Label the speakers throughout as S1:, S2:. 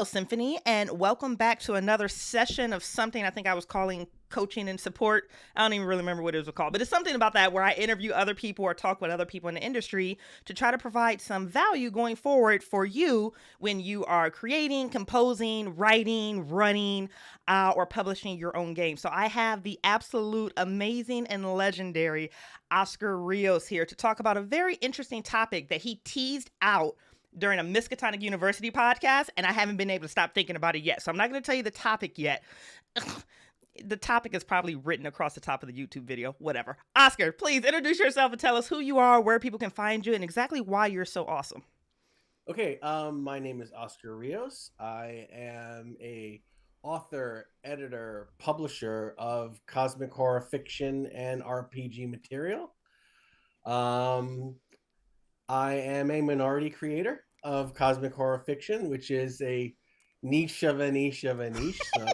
S1: Hello, Symphony, and welcome back to another session of something I think I was calling coaching and support. I don't even really remember what it was called, but it's something about that where I interview other people or talk with other people in the industry to try to provide some value going forward for you when you are creating, composing, writing, running, or publishing your own game. So I have the absolute amazing and legendary Oscar Rios here to talk about a very interesting topic that he teased out during a Miskatonic University podcast, and I haven't been able to stop thinking about it yet. So I'm not going to tell you the topic yet. The topic is probably written across the top of the YouTube video, whatever. Oscar, please introduce yourself and tell us who you are, where people can find you, and exactly why you're so awesome.
S2: Okay, my name is Oscar Rios. I am a author, editor, publisher of cosmic horror fiction and RPG material. Um, I am a minority creator of cosmic horror fiction, which is a niche of a niche of a niche. So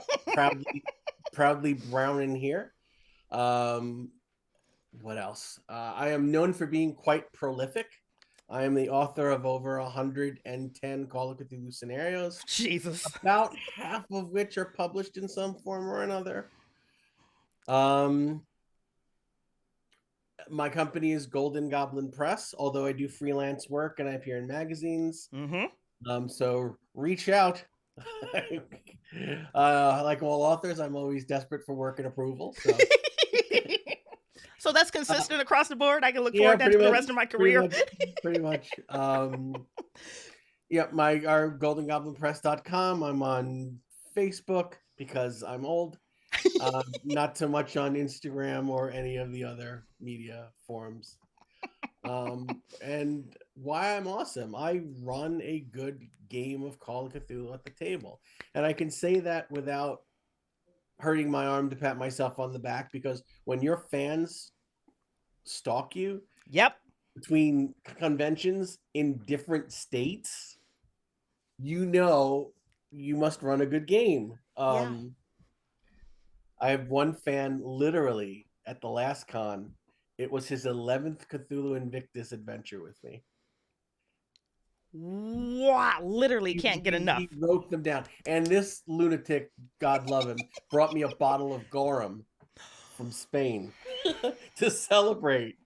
S2: proudly brown in here. Um, what else? I am known for being quite prolific. I am the author of over 110 Call of Cthulhu scenarios,
S1: Jesus.
S2: about half of which are published in some form or another. Um, my company is Golden Goblin Press, although I do freelance work and I appear in magazines.
S1: Mm-hmm.
S2: So reach out. Like all authors, I'm always desperate for work and approval. So
S1: So that's consistent across the board. I can look
S2: yeah,
S1: forward to that for the rest of my
S2: pretty
S1: career.
S2: much, pretty much. Yeah, our goldengoblinpress.com. I'm on Facebook because I'm old. Not so much on Instagram or any of the other media forums. And why I'm awesome. I run a good game of Call of Cthulhu at the table. And I can say that without hurting my arm to pat myself on the back, because when your fans stalk you
S1: Yep.
S2: between conventions in different states, you know you must run a good game.
S1: Yeah.
S2: I have one fan literally at the last con. It was his 11th Cthulhu Invictus adventure with me.
S1: Wow. Literally
S2: He,
S1: can't get
S2: he,
S1: enough.
S2: he wrote them down. And this lunatic, God love him, brought me a bottle of Gorham from Spain to celebrate,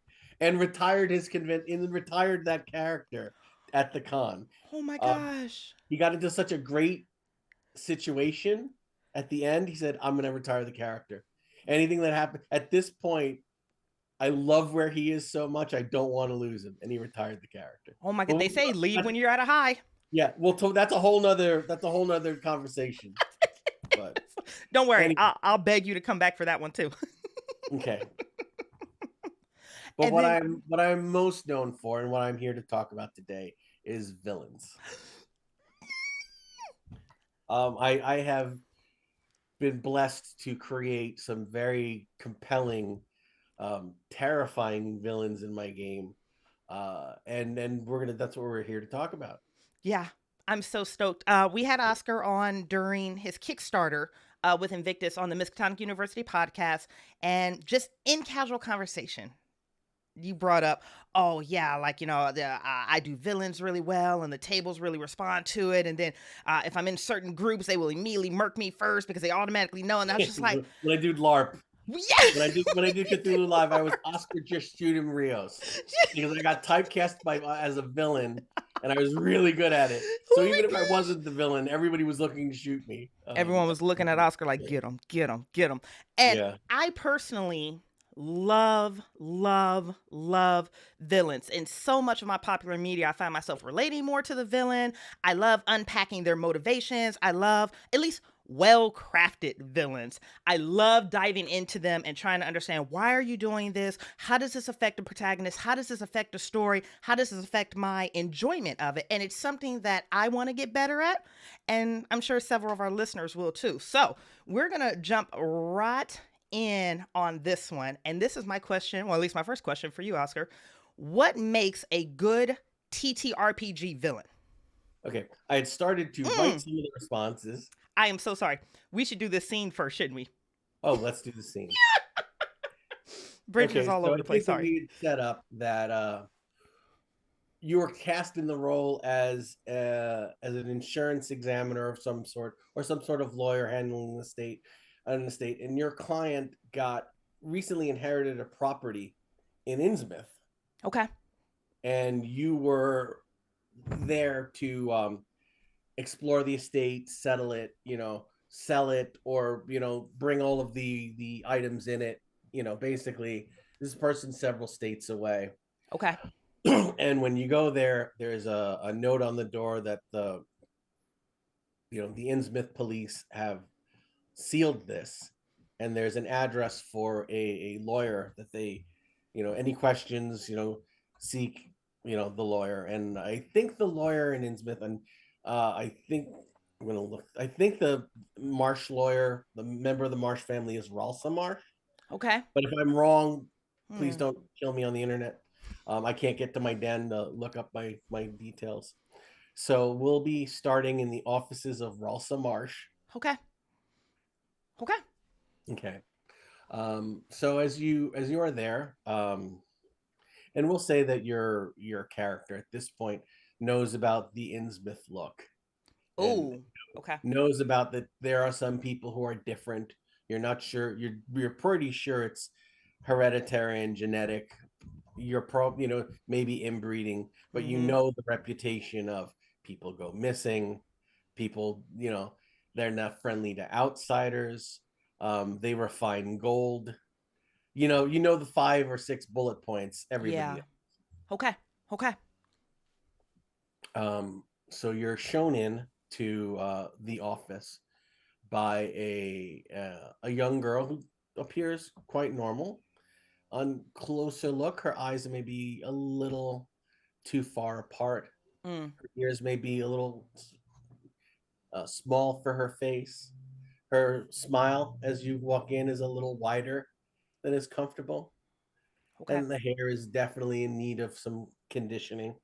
S2: and retired retired that character at the con.
S1: Oh my
S2: Uh,
S1: gosh.
S2: he got into such a great situation at the end. He said, I'm going to retire the character. Anything that happened at this point, I love where he is so much. I don't want to lose him. And he retired the character.
S1: Oh my god.
S2: But
S1: They say leave when you're at a high.
S2: yeah, well, that's a whole nother conversation. But
S1: Don't worry.
S2: anyway,
S1: I'll beg you to come back for that one too.
S2: okay. But
S1: And then
S2: what I'm most known for and what I'm here to talk about today is villains. I have been blessed to create some very compelling, terrifying villains in my game, and that's what we're here to talk about.
S1: yeah, I'm so stoked. We had Oscar on during his Kickstarter with Invictus on the Miskatonic University podcast, and just in casual conversation, you brought up, oh yeah, like I do villains really well, and the tables really respond to it. And then if I'm in certain groups, they will immediately murk me first because they automatically know. And I was just like,
S2: when I do LARP,
S1: yeah,
S2: when I do Cthulhu Live, I was Oscar just shooting Rios because I got typecast as a villain, and I was really good at it. So
S1: oh
S2: even if
S1: my
S2: I
S1: gosh.
S2: wasn't the villain, everybody was looking to shoot me.
S1: Everyone was looking at Oscar like, get him, get him, get him. And
S2: Yeah.
S1: I personally love, love, love villains. In so much of my popular media, I find myself relating more to the villain. I love unpacking their motivations. I love at least well-crafted villains. I love diving into them and trying to understand, why are you doing this? How does this affect the protagonist? How does this affect the story? How does this affect my enjoyment of it? And it's something that I want to get better at, and I'm sure several of our listeners will too. So we're gonna jump right in on this one. And this is my question, well, at least my first question for you, Oscar. What makes a good TTRPG villain?
S2: Okay. I had started to write some of the responses.
S1: I am so sorry. We should do this scene first, shouldn't we?
S2: Oh, let's do the scene.
S1: Bridges
S2: Okay,
S1: all
S2: so
S1: over
S2: I
S1: the place.
S2: think that
S1: Sorry.
S2: we had set up that you were cast in the role as an insurance examiner of some sort, or some sort of lawyer handling an estate, and your client got recently inherited a property in Innsmouth,
S1: Okay.
S2: and you were there to explore the estate, settle it, sell it, or bring all of the items in it. Basically, this person several states away.
S1: Okay.
S2: And when you go there, there's a note on the door that the Innsmouth police have sealed this, and there's an address for a lawyer that they, any questions, seek, the lawyer. And I think the lawyer in Innsmouth, and I think I'm gonna look. I think the Marsh lawyer, the member of the Marsh family, is Ralsa Marsh.
S1: Okay.
S2: But if I'm wrong, please
S1: Hmm.
S2: don't kill me on the internet. I can't get to my den to look up my details. So we'll be starting in the offices of Ralsa Marsh.
S1: Okay. Okay.
S2: Okay. So as you are there, and we'll say that your character at this point knows about the Innsmouth look, and
S1: Oh. Okay.
S2: knows about that there are some people who are different. You're not sure. You're pretty sure it's hereditary and genetic. You're maybe inbreeding, but
S1: Mm-hmm.
S2: the reputation of people go missing, people, they're not friendly to outsiders. They refine gold. The 5 or 6 bullet points everybody.
S1: Yeah. Okay. Okay.
S2: So you're shown in to the office by a young girl who appears quite normal. On closer look, her eyes may be a little too far apart.
S1: Mm.
S2: Her ears may be a little small for her face. Her smile as you walk in is a little wider than is comfortable.
S1: Okay.
S2: And the hair is definitely in need of some conditioning.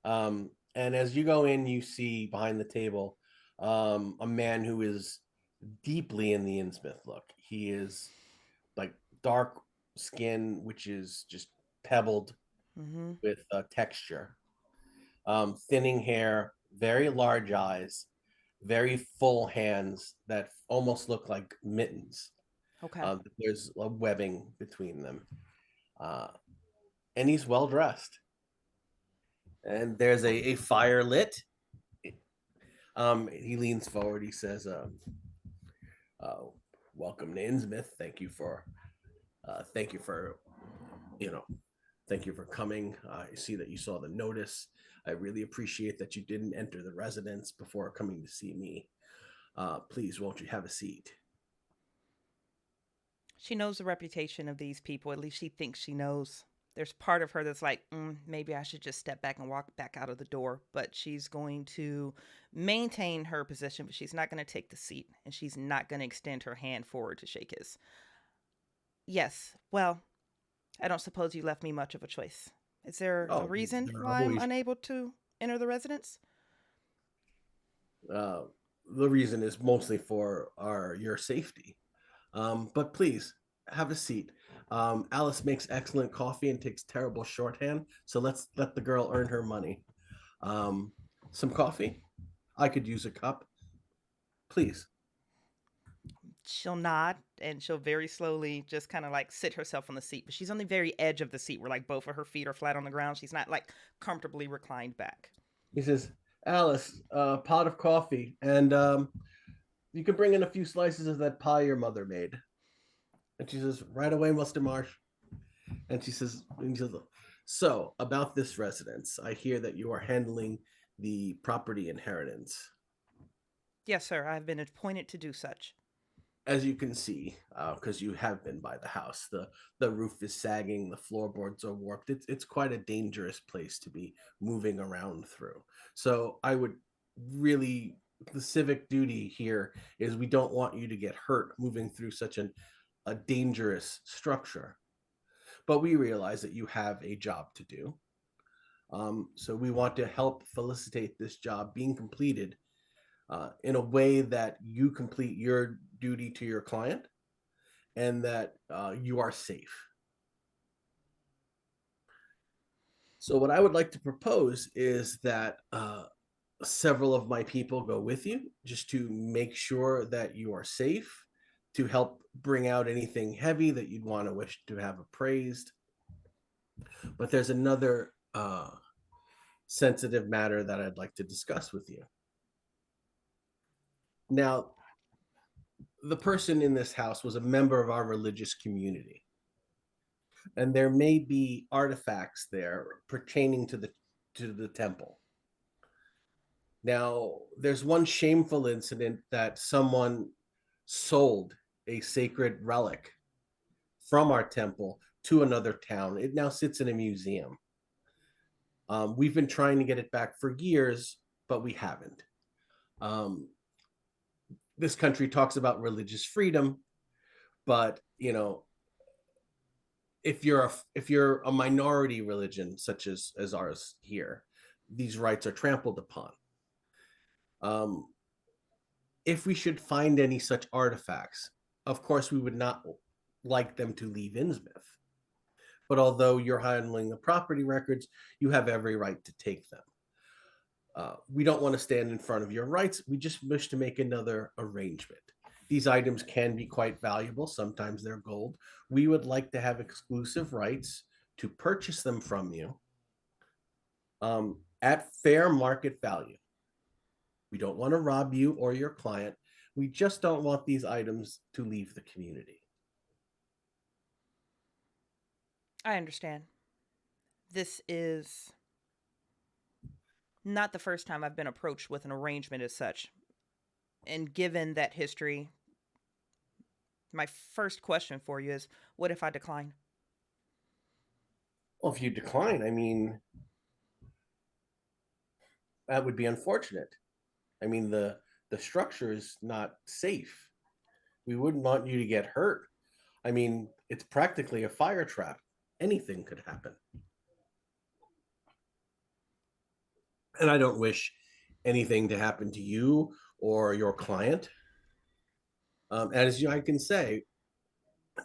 S2: And as you go in, you see behind the table a man who is deeply in the Innsmouth look. He is like dark skin, which is just pebbled
S1: Mm-hmm.
S2: with texture, thinning hair, very large eyes, very full hands that almost look like mittens.
S1: Okay.
S2: There's a webbing between them, uh, and he's well dressed. And there's a fire lit. He leans forward. He says, uh, "Welcome to Innsmouth. Thank you for you know thank you for coming. I see that you saw the notice. I really appreciate that you didn't enter the residence before coming to see me. Please, won't you have a seat?"
S1: She knows the reputation of these people. At least she thinks she knows. There's part of her that's like, maybe I should just step back and walk back out of the door. But she's going to maintain her position, but she's not going to take the seat. And she's not going to extend her hand forward to shake his. Yes. Well, I don't suppose you left me much of a choice. Is there a
S2: Oh,
S1: reason
S2: there are
S1: why I'm
S2: always
S1: unable to enter the residence?
S2: uh, the reason is mostly for your safety. But please have a seat. Alice makes excellent coffee and takes terrible shorthand, so let's let the girl earn her money. Um, some coffee? I could use a cup, please.
S1: She'll nod and she'll very slowly just kind of like sit herself on the seat. But she's on the very edge of the seat where like both of her feet are flat on the ground. She's not like comfortably reclined back.
S2: He says, "Alice, a pot of coffee, and you can bring in a few slices of that pie your mother made." And she says, "Right away, Mr. Marsh." And she says, "So about this residence, I hear that you are handling the property inheritance.
S1: Yes, sir. I've been appointed to do such.
S2: As you can see, because you have been by the house, the roof is sagging, the floorboards are warped. It's quite a dangerous place to be moving around through. So I would really, the civic duty here is we don't want you to get hurt moving through such a dangerous structure. But we realize that you have a job to do. So we want to help felicitate this job being completed in a way that you complete your duty to your client and that you are safe. So, what I would like to propose is that several of my people go with you just to make sure that you are safe, to help bring out anything heavy that you'd want to wish to have appraised. But there's another sensitive matter that I'd like to discuss with you. Now, the person in this house was a member of our religious community, and there may be artifacts there pertaining to the temple. Now, there's one shameful incident that someone sold a sacred relic from our temple to another town. It now sits in a museum. We've been trying to get it back for years, but we haven't. Um, this country talks about religious freedom, but if you're a minority religion such as ours here, these rights are trampled upon. Um, if we should find any such artifacts, of course, we would not like them to leave Innsmouth. But although you're handling the property records, you have every right to take them. We don't want to stand in front of your rights. We just wish to make another arrangement. These items can be quite valuable. Sometimes they're gold. We would like to have exclusive rights to purchase them from you at fair market value. We don't want to rob you or your client. We just don't want these items to leave the community.
S1: I understand. This is not the first time I've been approached with an arrangement as such. And given that history, my first question for you is, what if I decline?
S2: Well, if you decline, I mean, that would be unfortunate. I mean, the structure is not safe. We wouldn't want you to get hurt. I mean, it's practically a fire trap. Anything could happen. And I don't wish anything to happen to you or your client. As I can say,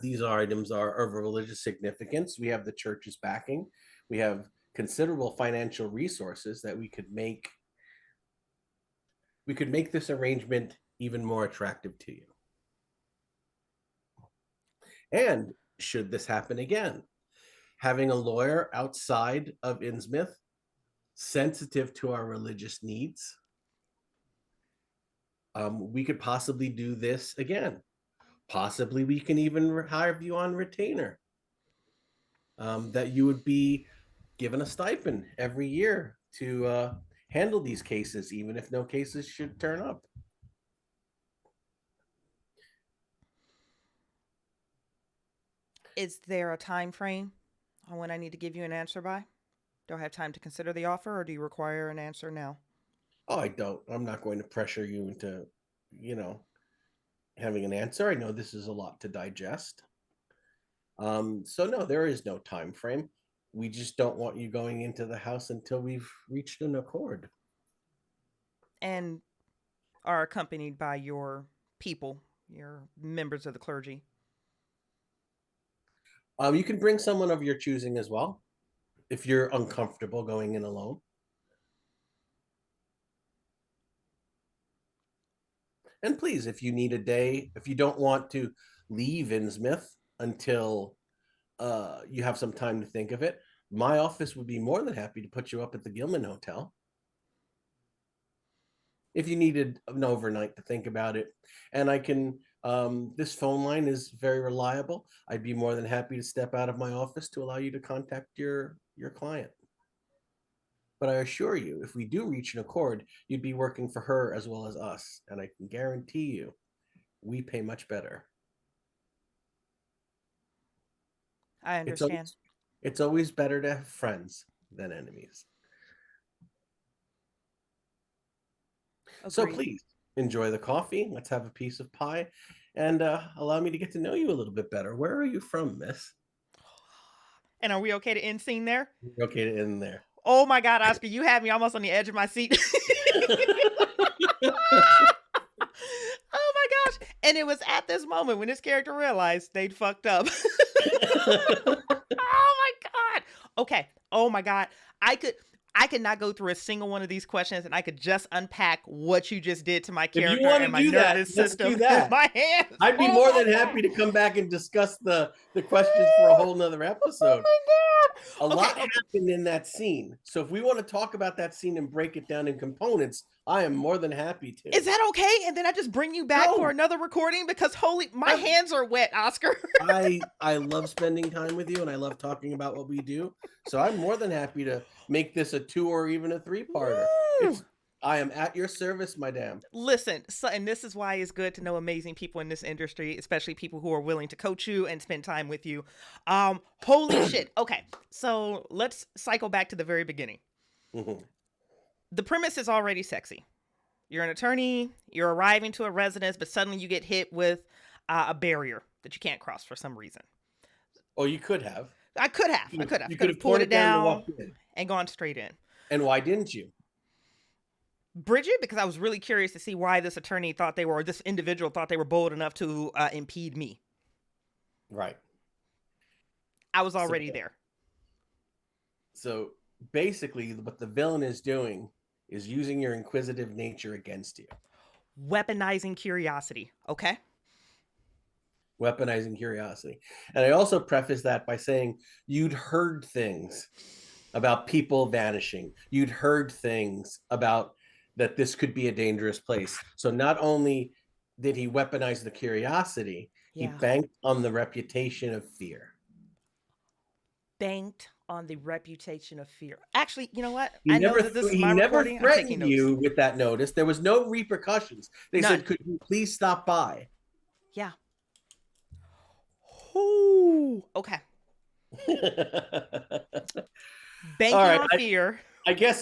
S2: these items are of religious significance. We have the church's backing. We have considerable financial resources that we could make this arrangement even more attractive to you. And should this happen again, having a lawyer outside of Innsmouth, sensitive to our religious needs, we could possibly do this again. Possibly we can even hire you on retainer. That you would be given a stipend every year to handle these cases, even if no cases should turn up.
S1: Is there a time frame on when I need to give you an answer by? Do I have time to consider the offer, or do you require an answer now?
S2: Oh, I don't. I'm not going to pressure you into, you know, having an answer. I know this is a lot to digest. So no, there is no time frame. We just don't want you going into the house until we've reached an accord.
S1: And are accompanied by your people, your members of the clergy.
S2: You can bring someone of your choosing as well, if you're uncomfortable going in alone. And please, if you need a day, if you don't want to leave Innsmouth until you have some time to think of it, my office would be more than happy to put you up at the Gilman Hotel if you needed an overnight to think about it. And I can, this phone line is very reliable. I'd be more than happy to step out of my office to allow you to contact your client. But I assure you, if we do reach an accord, you'd be working for her as well as us. And I can guarantee you, we pay much better.
S1: I
S2: It's
S1: understand.
S2: always, it's always better to have friends than enemies. So
S1: Agreed.
S2: please enjoy the coffee. Let's have a piece of pie and allow me to get to know you a little bit better. Where are you from, miss?
S1: And are we okay to end scene there?
S2: Okay to end there.
S1: Oh my God, Oscar, you had me almost on the edge of my seat. Oh my gosh. And it was at this moment when this character realized they'd fucked up. Oh my God. Okay. Oh my God. I could not go through a single one of these questions and I could just unpack what you just did to my
S2: If you
S1: character
S2: want
S1: and
S2: to
S1: my
S2: do that,
S1: nervous
S2: let's do
S1: system.
S2: that.
S1: My hands.
S2: I'd be
S1: Oh
S2: more
S1: my
S2: than
S1: God.
S2: happy to come back and discuss the questions for a whole nother episode. A
S1: Okay,
S2: lot happened in that scene. So if we want to talk about that scene and break it down in components, I am more than happy to.
S1: is that okay? And then I just bring you back for
S2: No.
S1: another recording because my hands are wet, Oscar.
S2: I love spending time with you and I love talking about what we do. So I'm more than happy to make this a 2 or even a 3-parter. I am at your service, madam.
S1: Listen, and this is why it's good to know amazing people in this industry, especially people who are willing to coach you and spend time with you. Holy shit. Okay, so let's cycle back to the very beginning.
S2: Mm-hmm.
S1: The premise is already sexy. You're an attorney, you're arriving to a residence, but suddenly you get hit with a barrier that you can't cross for some reason.
S2: Oh, you could have.
S1: I could have.
S2: You
S1: could
S2: have
S1: have pulled it down
S2: and walked in.
S1: and gone straight in.
S2: And why didn't you?
S1: Bridget, because I was really curious to see why this individual thought they were bold enough to impede me.
S2: Right.
S1: I was already there.
S2: So basically, what the villain is doing is using your inquisitive nature against you.
S1: Weaponizing curiosity, okay?
S2: Weaponizing curiosity. And I also preface that by saying you'd heard things about people vanishing. You'd heard things about that this could be a dangerous place. So not only did he weaponize the curiosity, he banked on the reputation of fear.
S1: Banked on the reputation of fear. Actually, you know what?
S2: He never threatened you with that notice. There was no repercussions. They said, "Could you please stop by?"
S1: Yeah. Ooh. Okay. Banking on fear.
S2: I guess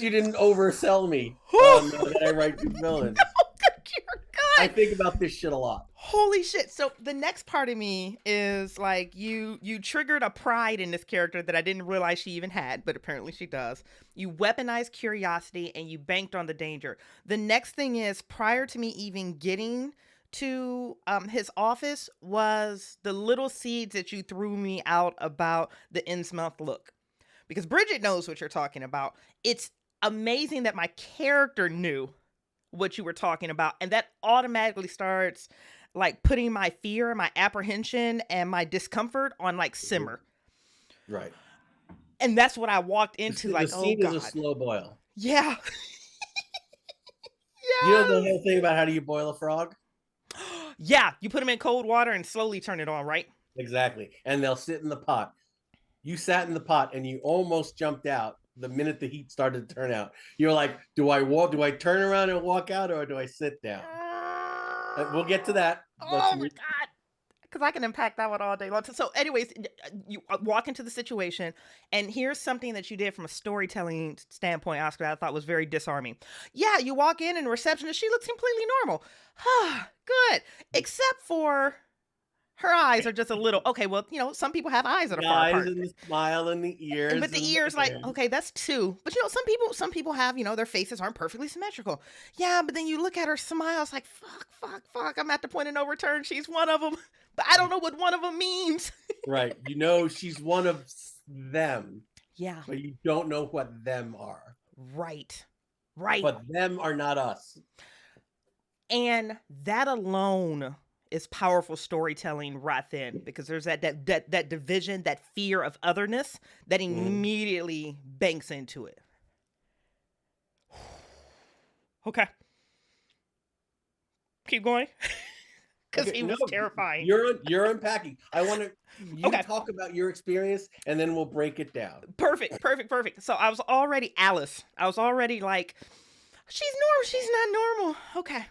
S2: you didn't oversell me that I write good villains. I think about this shit a lot.
S1: Holy shit. So the next part of me is like you triggered a pride in this character that I didn't realize she even had, but apparently she does. You weaponized curiosity and you banked on the danger. The next thing is, prior to me even getting to his office, was the little seeds that you threw me out about the Innsmouth look. Because Bridget knows what you're talking about. It's amazing that my character knew what you were talking about, and that automatically starts like putting my fear, my apprehension, and my discomfort on like simmer.
S2: Right.
S1: And that's what I walked into.
S2: The scene is a slow boil.
S1: Yeah.
S2: You know the whole thing about how do you boil a frog?
S1: Yeah, you put them in cold water and slowly turn it on, right?
S2: Exactly. And they'll sit in the pot. You sat in the pot and you almost jumped out the minute the heat started to turn out. You're like, do I turn around and walk out, or do I sit down? We'll get to that.
S1: Oh my God. Because I can unpack that one all day long. So anyways, you walk into the situation, and here's something that you did from a storytelling standpoint, Oscar, that I thought was very disarming. Yeah, you walk in and the receptionist, she looks completely normal. Good. Except for her eyes are just a little, okay, well, you know, some people have eyes that are far apart.
S2: The eyes and the smile and the ears.
S1: But the ears, like, okay, that's two. But, you know, some people have, you know, their faces aren't perfectly symmetrical. Yeah, but then you look at her smile, it's like, fuck. I'm at the point of no return. She's one of them. But I don't know what one of them means.
S2: Right. You know, she's one of them.
S1: Yeah.
S2: But you don't know what them are.
S1: Right.
S2: But them are not us.
S1: And that alone is powerful storytelling right then, because there's that division, that fear of otherness that immediately banks into it. Okay. Keep going. Because he was terrifying.
S2: You're unpacking. I want to talk about your experience, and then we'll break it down.
S1: Perfect. So I was already Alice. I was already like, she's normal. She's not normal. Okay.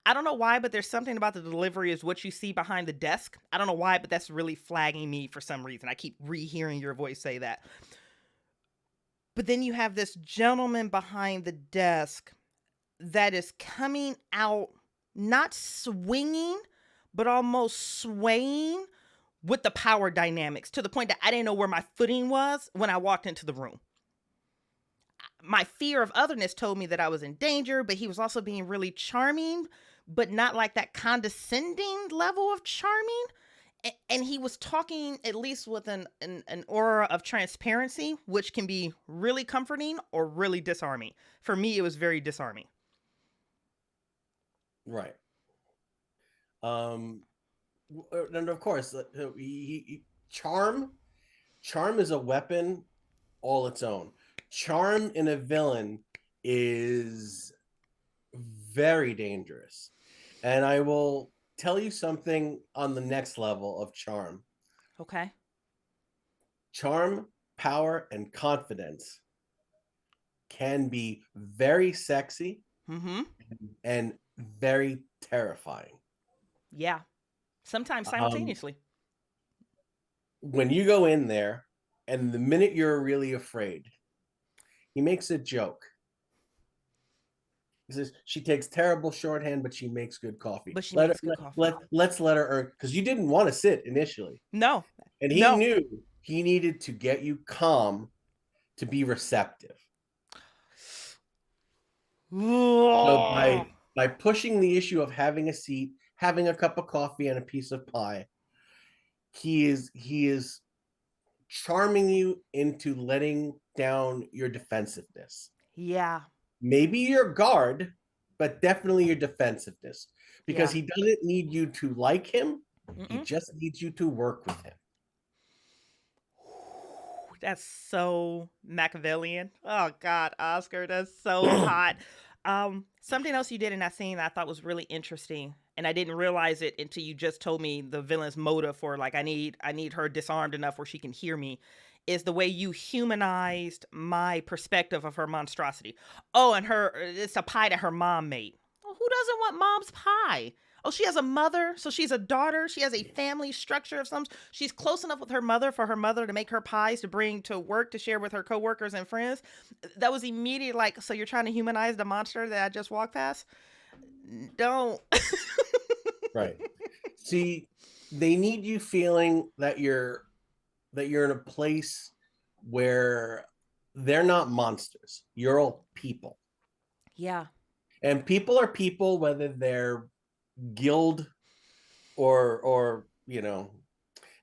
S1: I don't know why, but there's something about the delivery is what you see behind the desk. I don't know why, but that's really flagging me for some reason. I keep rehearing your voice say that. But then you have this gentleman behind the desk that is coming out, not swinging, but almost swaying with the power dynamics, to the point that I didn't know where my footing was when I walked into the room. My fear of otherness told me that I was in danger, but he was also being really charming, but not like that condescending level of charming. And he was talking at least with an aura of transparency, which can be really comforting or really disarming. For me, it was very disarming.
S2: Right. Um, and of course, charm. Charm is a weapon all its own. Charm in a villain is very dangerous. And I will tell you something on the next level of charm.
S1: Okay.
S2: Charm, power, and confidence can be very sexy
S1: Mm-hmm.
S2: and very terrifying.
S1: Yeah. Sometimes
S2: Um,
S1: simultaneously.
S2: when you go in there, and the minute you're really afraid, he makes a joke. He says she takes terrible shorthand, but she makes good coffee.
S1: But she makes good coffee.
S2: Let's let her earn, because you didn't want to sit initially,
S1: No.
S2: and he
S1: No.
S2: knew he needed to get you calm to be receptive. So by pushing the issue of having a seat, having a cup of coffee, and a piece of pie, he is charming you into letting down your defensiveness.
S1: Yeah.
S2: Maybe your guard, but definitely your defensiveness, because
S1: Yeah.
S2: he doesn't need you to like him. He
S1: Mm-mm.
S2: just needs you to work with him.
S1: That's so Machiavellian. Oh God, Oscar, that's so hot. Something else you did in that scene that I thought was really interesting, and I didn't realize it until you just told me the villain's motive for like I need her disarmed enough where she can hear me, is the way you humanized my perspective of her monstrosity. Oh, and it's a pie that her mom made. Well, who doesn't want mom's pie? Oh, she has a mother, so she's a daughter. She has a family structure of some. She's close enough with her mother for her mother to make her pies to bring to work to share with her coworkers and friends. That was immediate. Like, so you're trying to humanize the monster that I just walked past? Don't.
S2: Right. See, they need you feeling that you're in a place where they're not monsters. You're all people.
S1: Yeah.
S2: And people are people, whether they're guild or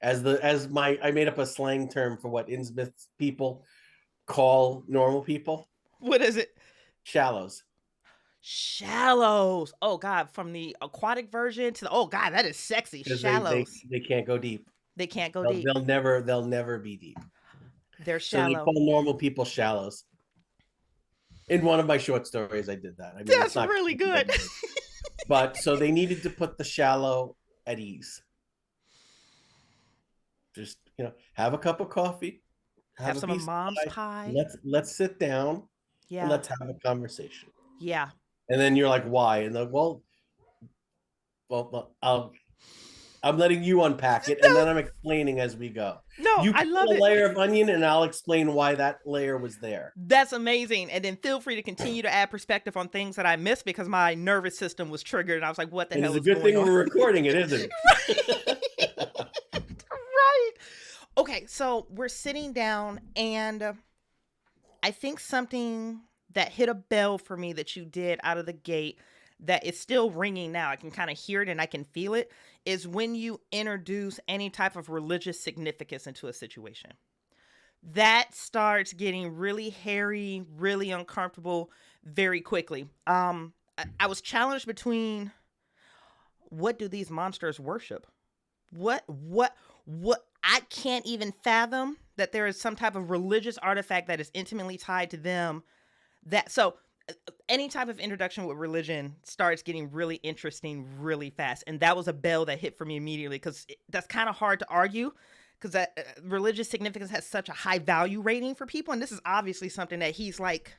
S2: as my I made up a slang term for what Innsmouth people call normal people.
S1: What is it?
S2: Shallows.
S1: Shallows. Oh God, from the aquatic version to the oh God, that is sexy.
S2: Because they, they
S1: Shallows.
S2: they can't go deep.
S1: They can't go
S2: They'll,
S1: deep.
S2: they'll never they'll never be deep.
S1: They're
S2: So they
S1: shallow.
S2: call normal people shallows. In one of my short stories, I did that. I mean, it's
S1: That's
S2: not,
S1: really good.
S2: but so they needed to put the shallow at ease. Just have a cup of coffee, have
S1: Have
S2: a
S1: some of
S2: piece of
S1: mom's
S2: pie.
S1: pie.
S2: Let's sit down and
S1: Yeah.
S2: let's have a conversation.
S1: Yeah.
S2: And then you're like, why? And then, well, I'm letting you unpack it, and then
S1: No,
S2: I'm explaining as we go.
S1: no,
S2: You
S1: I love
S2: put a
S1: it.
S2: layer of onion, and I'll explain why that layer was there.
S1: That's amazing. And then feel free to continue to add perspective on things that I missed because my nervous system was triggered and I was like, what the
S2: And it's
S1: hell
S2: a
S1: is
S2: good
S1: going
S2: thing
S1: on?
S2: we're recording it, isn't
S1: Right.
S2: it?
S1: Right. Okay, so we're sitting down, and I think something that hit a bell for me that you did out of the gate that is still ringing now, I can kind of hear it and I can feel it, is when you introduce any type of religious significance into a situation. That starts getting really hairy, really uncomfortable very quickly. I was challenged between what do these monsters worship? What I can't even fathom that there is some type of religious artifact that is intimately tied to them. That so any type of introduction with religion starts getting really interesting really fast, and that was a bell that hit for me immediately because that's kind of hard to argue because that religious significance has such a high value rating for people, and this is obviously something that he's like,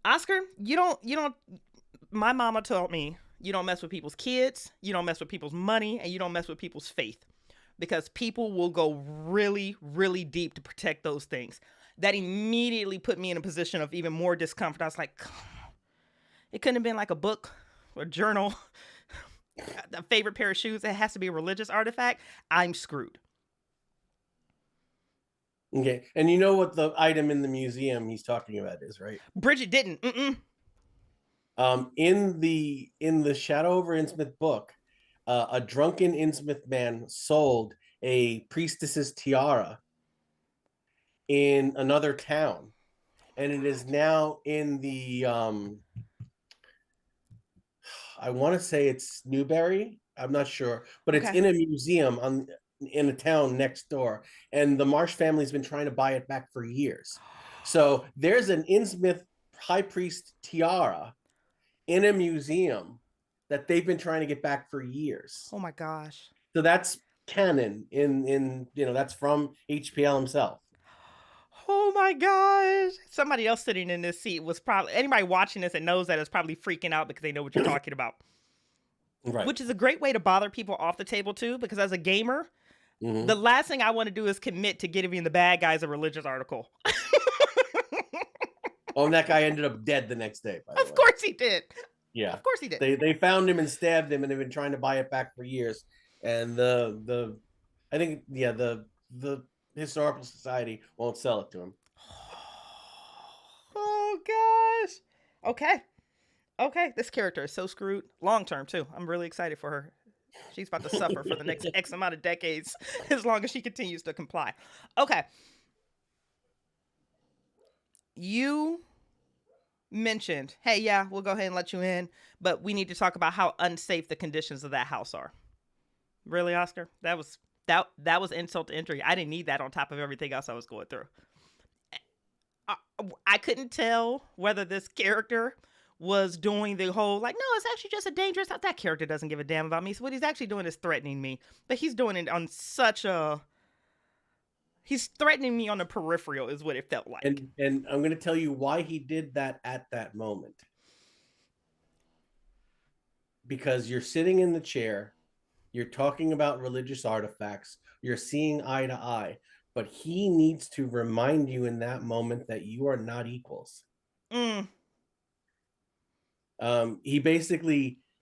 S1: Oscar, you don't. My mama told me you don't mess with people's kids, you don't mess with people's money, and you don't mess with people's faith because people will go really, really deep to protect those things. That immediately put me in a position of even more discomfort. I was like, it couldn't have been like a book or a journal, a favorite pair of shoes. It has to be a religious artifact. I'm screwed.
S2: Okay, and you know what the item in the museum he's talking about is, right?
S1: Bridget didn't. Mm-mm.
S2: In the Shadow over Innsmouth book, a drunken Innsmouth man sold a priestess's tiara in another town, and it is now in the I want to say it's Newbury. I'm not sure, but it's
S1: Okay.
S2: in a museum in a town next door, and the Marsh family's been trying to buy it back for years. So there's an Innsmouth high priest tiara in a museum that they've been trying to get back for years.
S1: Oh my gosh.
S2: So that's canon in that's from HPL himself.
S1: Oh my gosh. Somebody else sitting in this seat was probably, anybody watching this and knows that is probably freaking out because they know what you're talking about.
S2: Right.
S1: Which is a great way to bother people off the table too, because as a gamer,
S2: Mm-hmm.
S1: the last thing I want to do is commit to giving the bad guys a religious article.
S2: Oh, and that guy ended up dead the next day, by the way.
S1: Of course he did.
S2: Yeah.
S1: Of course he did.
S2: They found him and stabbed him, and they've been trying to buy it back for years. And the I think the historical society won't sell it to him.
S1: Oh gosh. Okay. Okay. This character is so screwed. Long term too. I'm really excited for her. She's about to suffer for the next X amount of decades as long as she continues to comply. Okay. You mentioned, hey, yeah, we'll go ahead and let you in, but we need to talk about how unsafe the conditions of that house are. Really, Oscar? That was insult to injury. I didn't need that on top of everything else I was going through. I couldn't tell whether this character was doing the whole, like, no, it's actually just a dangerous house. That character doesn't give a damn about me. So what he's actually doing is threatening me. But he's doing it on such a... He's threatening me on the peripheral is what it felt like.
S2: And I'm going to tell you why he did that at that moment. Because you're sitting in the chair, you're talking about religious artifacts, you're seeing eye to eye, but he needs to remind you in that moment that you are not equals. He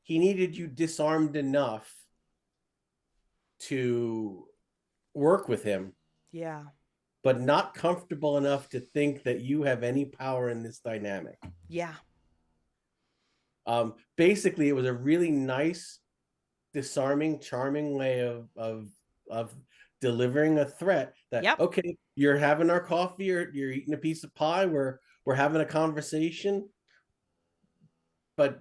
S2: needed you disarmed enough to work with him.
S1: Yeah.
S2: But not comfortable enough to think that you have any power in this dynamic.
S1: Yeah.
S2: Basically, it was a really nice, disarming, charming way of delivering a threat that, yep. Okay, you're having our coffee, or you're eating a piece of pie, we're having a conversation, but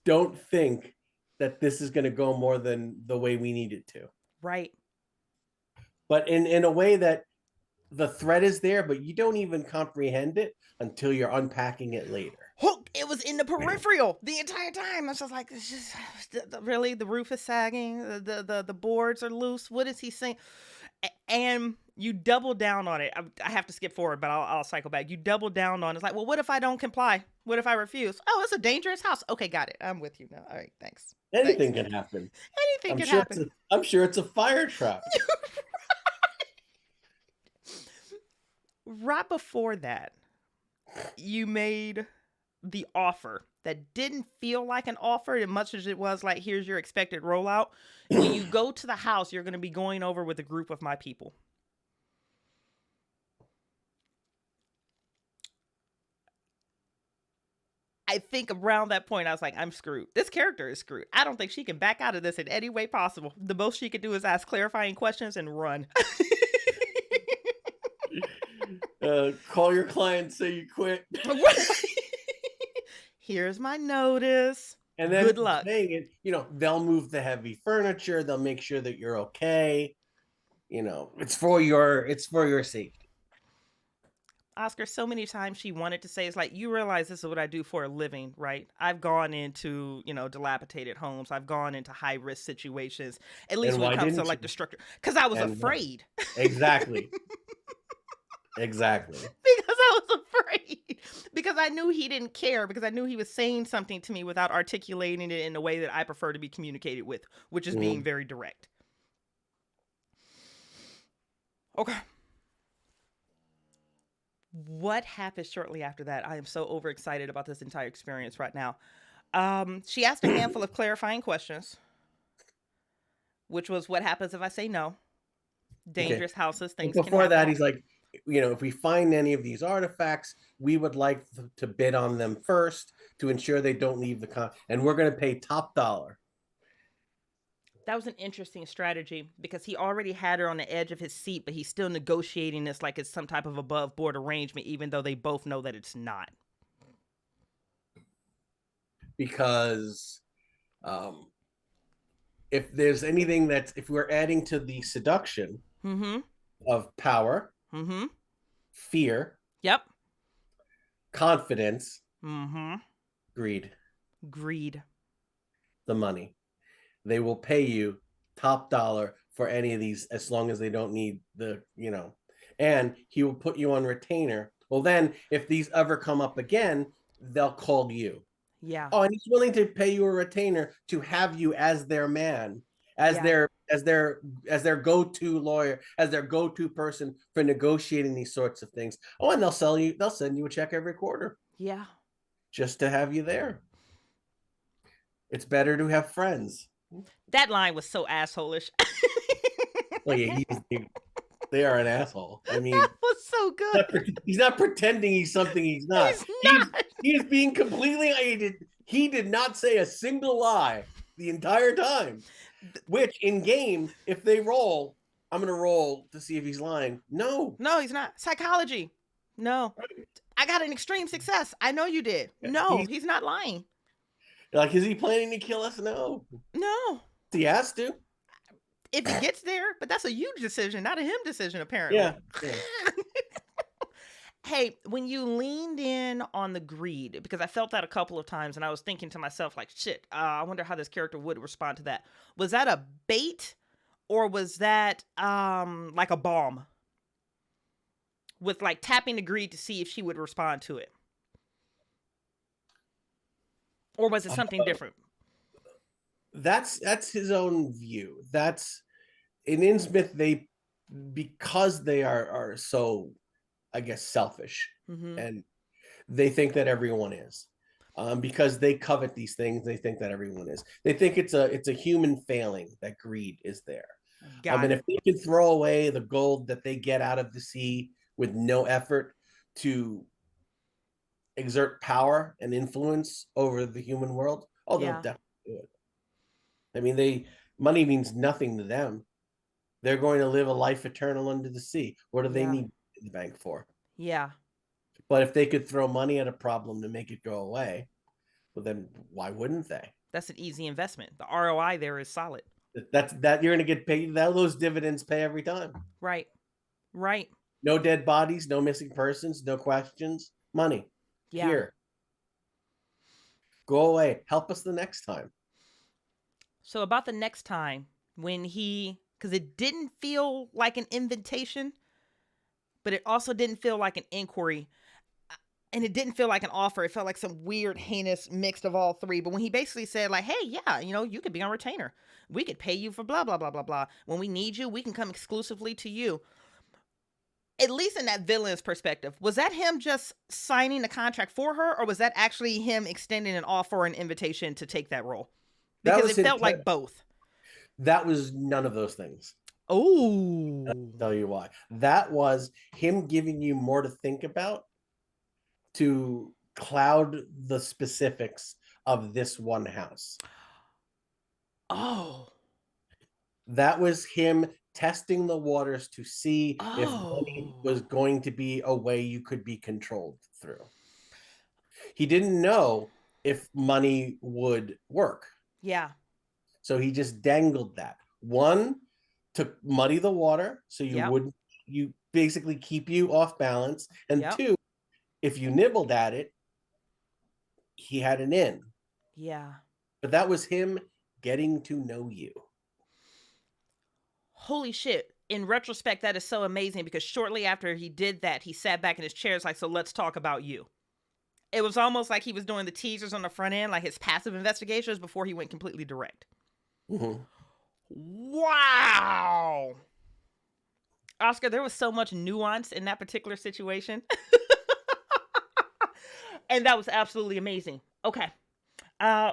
S2: don't think that this is going to go more than the way we need it to.
S1: Right.
S2: But in a way that the threat is there, but you don't even comprehend it until you're unpacking it later.
S1: It was in the peripheral the entire time. I was just like, it's just really, the roof is sagging, the boards are loose. What is he saying? And you double down on it. I have to skip forward, but I'll cycle back. You double down on it. It's like, well, what if I don't comply? What if I refuse? Oh, it's a dangerous house. Okay, got it. I'm with you now. All right, thanks.
S2: Anything can happen.
S1: Anything can happen.
S2: I'm sure it's a fire trap.
S1: Right before that, you made the offer that didn't feel like an offer as much as it was like, here's your expected rollout. When you go to the house, you're going to be going over with a group of my people. I think around that point, I was like, I'm screwed. This character is screwed. I don't think she can back out of this in any way possible. The most she could do is ask clarifying questions and run.
S2: Call your client, say you quit.
S1: Here's my notice.
S2: And then
S1: good luck.
S2: They'll move the heavy furniture. They'll make sure that you're okay. It's for your safety.
S1: Oscar, so many times she wanted to say, it's like, you realize this is what I do for a living, right? I've gone into, dilapidated homes. I've gone into high risk situations, at least when it comes to like the structure. Because I was afraid.
S2: Exactly. Exactly.
S1: Because I was afraid. Because I knew he didn't care. Because I knew he was saying something to me without articulating it in the way that I prefer to be communicated with, which is being very direct. Okay. What happened shortly after that? I am so overexcited about this entire experience right now. She asked a handful of clarifying questions, which was, what happens if I say no? Dangerous houses, things can happen.
S2: Before that, he's like, if we find any of these artifacts, we would like to bid on them first to ensure they don't leave and we're going to pay top dollar.
S1: That was an interesting strategy because he already had her on the edge of his seat, but he's still negotiating this like it's some type of above board arrangement, even though they both know that it's not.
S2: Because um, if there's anything if we're adding to the seduction
S1: Mm-hmm.
S2: of power,
S1: Mm-hmm.
S2: fear,
S1: Yep.
S2: confidence,
S1: Mm-hmm.
S2: greed,
S1: Greed.
S2: the money. They will pay you top dollar for any of these as long as they don't need and he will put you on retainer. Well, then if these ever come up again, they'll call you.
S1: Yeah.
S2: Oh, and he's willing to pay you a retainer to have you as their man, as
S1: Yeah.
S2: their go-to lawyer, as their go-to person for negotiating these sorts of things. Oh, and they'll send you a check every quarter
S1: Yeah.
S2: just to have you there. It's better to have friends.
S1: That line was so assholish.
S2: Well, yeah, they are an asshole. I mean,
S1: That was so good.
S2: he's not pretending he's something he's not.
S1: He's
S2: He's
S1: not.
S2: he is being completely. He did not say a single lie the entire time. Which in game, if they roll, I'm gonna roll to see if he's lying. No,
S1: No, he's not. Psychology. No. I got an extreme success. I know you did. No, he's not lying.
S2: like, is he planning to kill us? No,
S1: No.
S2: he has to.
S1: If he gets there, but that's a you decision, not a him decision, apparently.
S2: Yeah.
S1: Hey, when you leaned in on the greed, because I felt that a couple of times, and I was thinking to myself, like, shit, I wonder how this character would respond to that. Was that a bait, or was that like a bomb? With like tapping the greed to see if she would respond to it, or was it something different?
S2: That's his own view. That's in Innsmouth. Because they are so, I guess, selfish,
S1: Mm-hmm.
S2: and they think that everyone is, because they covet these things. They think that everyone is. They think it's a human failing that greed is there. And if they can throw away the gold that they get out of the sea with no effort to exert power and influence over the human world, they'll definitely do it. I mean, money means nothing to them. They're going to live a life eternal under the sea. What do they need the bank for?
S1: Yeah.
S2: But if they could throw money at a problem to make it go away, well, then why wouldn't they?
S1: That's an easy investment. The ROI there is solid.
S2: That you're going to get paid. Those dividends pay every time.
S1: Right. Right.
S2: No dead bodies, no missing persons, no questions. Money.
S1: Yeah.
S2: Here. Go away. Help us the next time.
S1: So about the next time when because it didn't feel like an invitation, but it also didn't feel like an inquiry, and it didn't feel like an offer. It felt like some weird, heinous mix of all three. But when he basically said like, hey, yeah, you could be on retainer. We could pay you for blah, blah, blah, blah, blah. When we need you, we can come exclusively to you. At least in that villain's perspective, was that him just signing the contract for her, or was that actually him extending an offer or an invitation to take that role? Because it felt like both.
S2: That was none of those things.
S1: Oh.
S2: I'll tell you why. That was him giving you more to think about to cloud the specifics of this one house.
S1: Oh.
S2: That was him testing the waters to see if money was going to be a way you could be controlled through. He didn't know if money would work.
S1: Yeah.
S2: So he just dangled that. One, to muddy the water, so you basically keep you off balance. And two, if you nibbled at it, he had an in.
S1: Yeah.
S2: But that was him getting to know you.
S1: Holy shit. In retrospect, that is so amazing because shortly after he did that, he sat back in his chair. It's like, so let's talk about you. It was almost like he was doing the teasers on the front end, like his passive investigations before he went completely direct.
S2: Mm-hmm.
S1: Wow. Oscar, there was so much nuance in that particular situation. And that was absolutely amazing. Okay.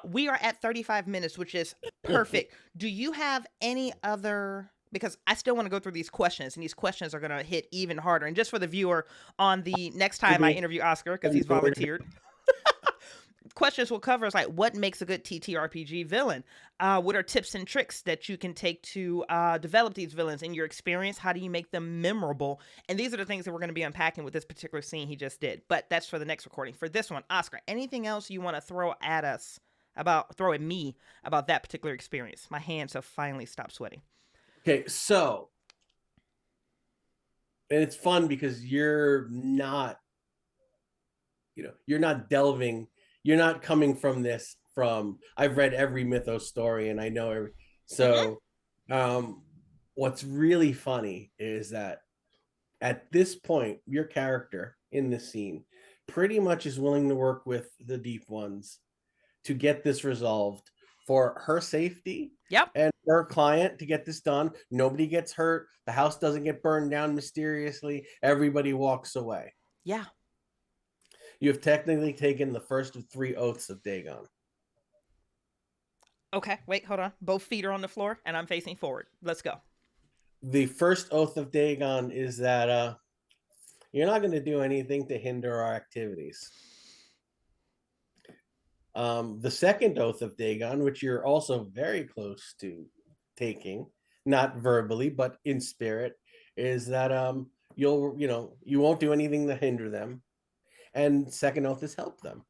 S1: We are at 35 minutes, which is perfect. Do you have any other, because I still want to go through these questions, and these questions are going to hit even harder. And just for the viewer, on the next time I interview Oscar, because he's volunteered, questions we'll cover is like, what makes a good TTRPG villain? What are tips and tricks that you can take to develop these villains in your experience? How do you make them memorable? And these are the things that we're going to be unpacking with this particular scene he just did. But that's for the next recording. For this one, Oscar, anything else you want to throw at me about that particular experience? My hands have finally stopped sweating.
S2: Okay, so, and it's fun because you're not delving, you're not coming from this from, I've read every mythos story and I know every, so what's really funny is that at this point your character in the scene pretty much is willing to work with the deep ones to get this resolved for her safety.
S1: Yep.
S2: And her client to get this done. Nobody gets hurt. The house doesn't get burned down mysteriously. Everybody walks away.
S1: Yeah.
S2: You have technically taken the first of 3 oaths of Dagon.
S1: Okay, wait, hold on. Both feet are on the floor and I'm facing forward. Let's go.
S2: The first oath of Dagon is that you're not going to do anything to hinder our activities. The second oath of Dagon, which you're also very close to taking, not verbally, but in spirit, is that you won't do anything to hinder them. And second oath is help them.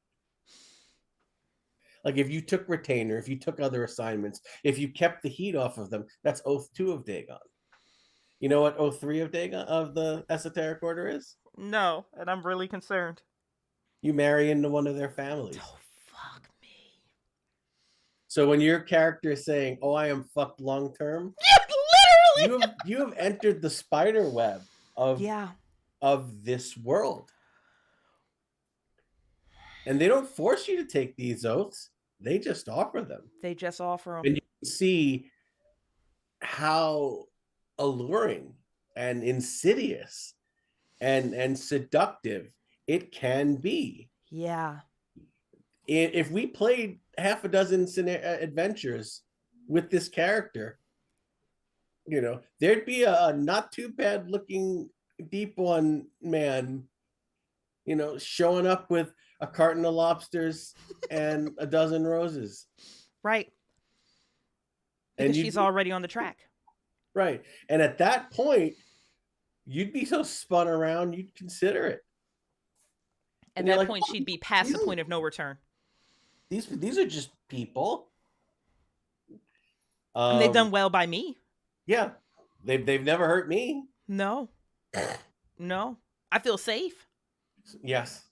S2: Like if you took retainer, if you took other assignments, if you kept the heat off of them, that's oath 2 of Dagon. You know what oath 3 of Dagon of the esoteric order is?
S1: No, and I'm really concerned.
S2: You marry into one of their families.
S1: Oh, fuck me.
S2: So when your character is saying, "Oh, I am fucked long term,"
S1: literally,
S2: you have entered the spider web of this world. And they don't force you to take these oaths. They just offer them.
S1: They just offer them.
S2: And you can see how alluring and insidious and seductive it can be.
S1: Yeah.
S2: If we played half a dozen adventures with this character, there'd be a not too bad looking deep one man, showing up with a carton of lobsters and a dozen roses.
S1: Right. Because she's already on the track.
S2: Right. And at that point, you'd be so spun around, you'd consider it.
S1: At that point, she'd be past the point of no return.
S2: These are just people.
S1: And they've done well by me.
S2: Yeah. They've never hurt me.
S1: No. No. I feel safe.
S2: Yes.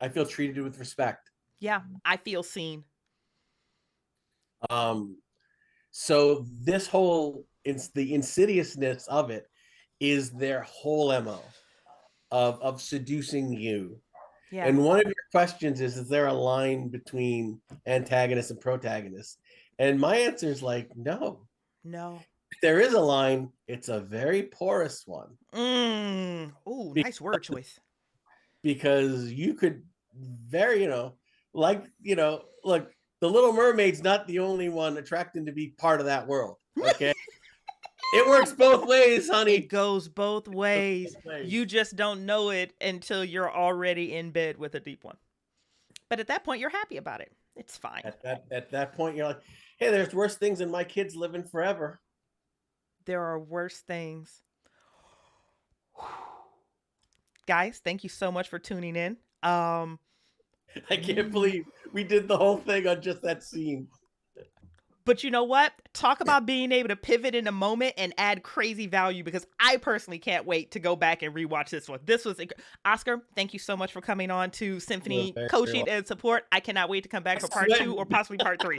S2: I feel treated with respect.
S1: Yeah, I feel seen.
S2: So this whole, the insidiousness of it is their whole MO of seducing you. Yeah. And one of your questions is there a line between antagonist and protagonist? And my answer is like, no.
S1: No.
S2: If there is a line, it's a very porous one.
S1: Ooh, nice word choice.
S2: Because you could look, the Little Mermaid's not the only one attracting to be part of that world. Okay. It works both ways, honey.
S1: It goes both ways. You just don't know it until you're already in bed with a deep one. But at that point, you're happy about it. It's fine.
S2: At that point, you're like, hey, there's worse things than my kids living forever.
S1: There are worse things. Guys, thank you so much for tuning in.
S2: I can't believe we did the whole thing on just that scene.
S1: But you know what? Talk about being able to pivot in a moment and add crazy value, because I personally can't wait to go back and rewatch this one. This was Oscar, thank you so much for coming on to Symphony Coaching and Support. I cannot wait to come back for part 2 or possibly part 3.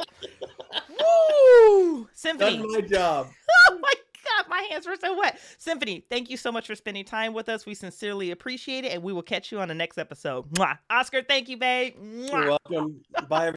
S1: Woo! Symphony.
S2: Done my job.
S1: Oh my God, my hands were so wet. Symphony, thank you so much for spending time with us. We sincerely appreciate it, and we will catch you on the next episode. Mwah. Oscar, thank you, babe. Mwah.
S2: You're welcome. Bye, everybody.